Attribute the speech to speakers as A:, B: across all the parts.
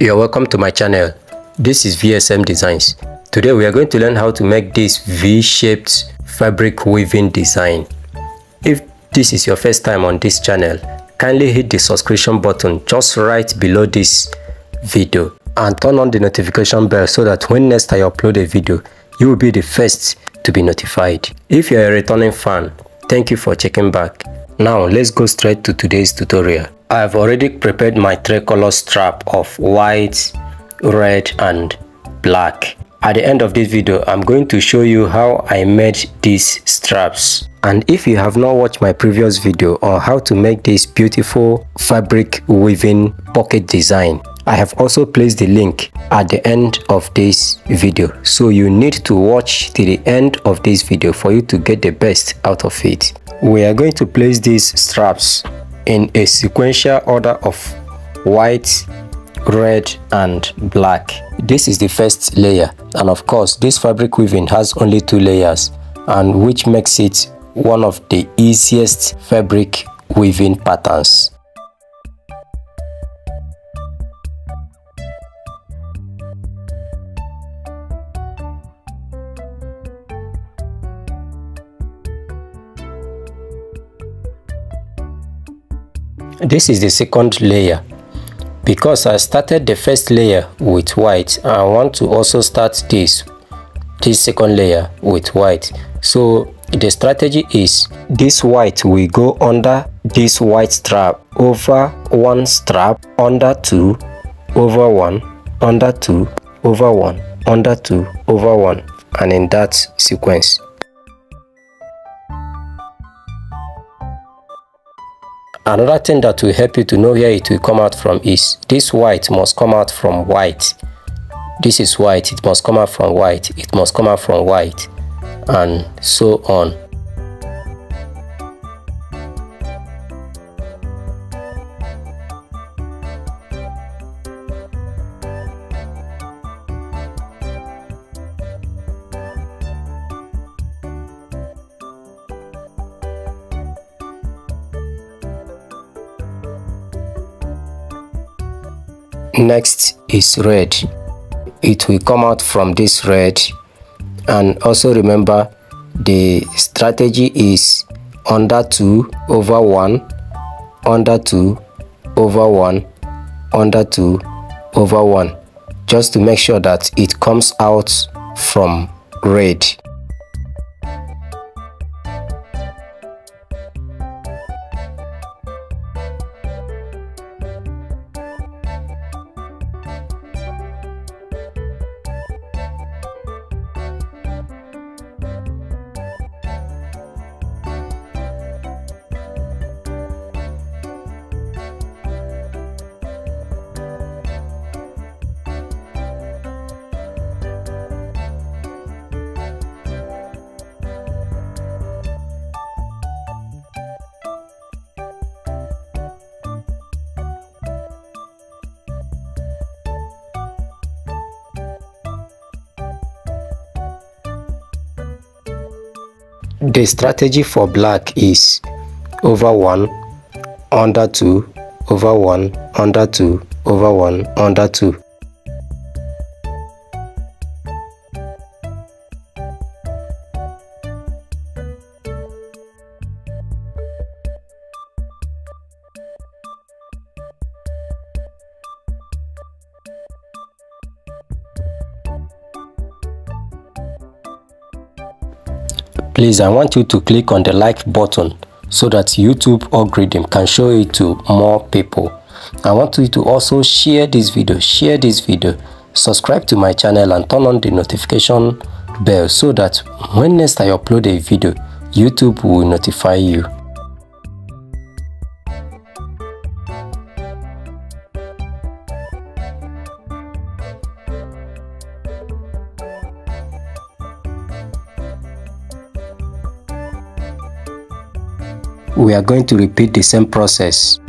A: You're welcome to my channel. This is VsmDesigns. Today we are going to learn how to make this V-shaped fabric weaving design. If this is your first time on this channel, kindly hit the subscription button just right below this video and turn on the notification bell so that when next I upload a video, you will be the first to be notified. If you're a returning fan, thank you for checking back. Now let's go straight to today's tutorial. I have already prepared my tricolor strap of white, red and black. At the end of this video, I'm going to show you how I made these straps. And if you have not watched my previous video on how to make this beautiful fabric weaving pocket design, I have also placed the link at the end of this video. So you need to watch till the end of this video for you to get the best out of it. We are going to place these straps in a sequential order of white, red and black. This is the first layer, and of course this fabric weaving has only 2 layers, and which makes it one of the easiest fabric weaving patterns. This is the second layer. Because I started the first layer with white, I want to also start this second layer with white. So the strategy is this white will go under this white strap, over one strap, under 2, over 1, under 2, over 1, under 2, over 1, and in that sequence. Another thing that will help you to know where it will come out from is this white must come out from white. This is white, it must come out from white, it must come out from white, and so on. Next is red. It will come out from this red, and also remember the strategy is under 2, over 1, under 2, over 1, under 2, over 1, just to make sure that it comes out from red. The strategy for black is over 1, under 2, over 1, under 2, over 1, under 2. Please, I want you to click on the like button so that YouTube algorithm can show it to more people. I want you to also share this video, subscribe to my channel and turn on the notification bell so that when next I upload a video, YouTube will notify you. We are going to repeat the same process.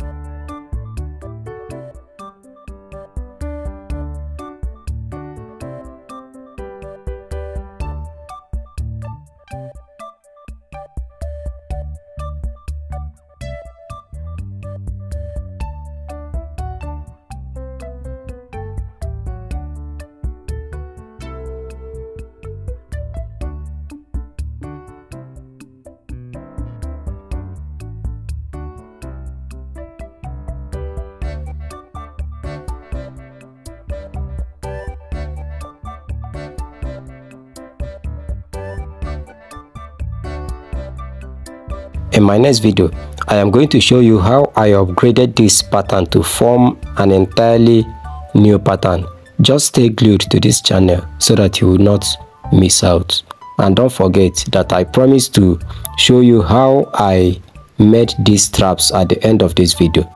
A: In my next video, I am going to show you how I upgraded this pattern to form an entirely new pattern. Just stay glued to this channel so that you will not miss out. And don't forget that I promise to show you how I made these straps at the end of this video.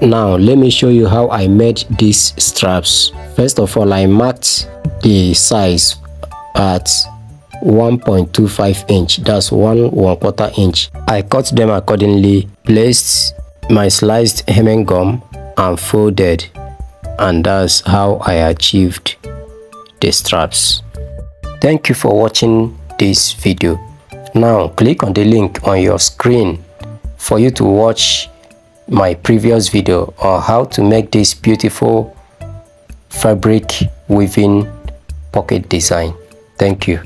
A: Now let me show you how I made these straps. First of all, I marked the size at 1.25 inch, that's 1/4 inch. I cut them accordingly, placed my sliced hemming gum and folded, and that's how I achieved the straps. Thank you for watching this video. Now click on the link on your screen for you to watch my previous video on how to make this beautiful fabric weaving pocket design. Thank you.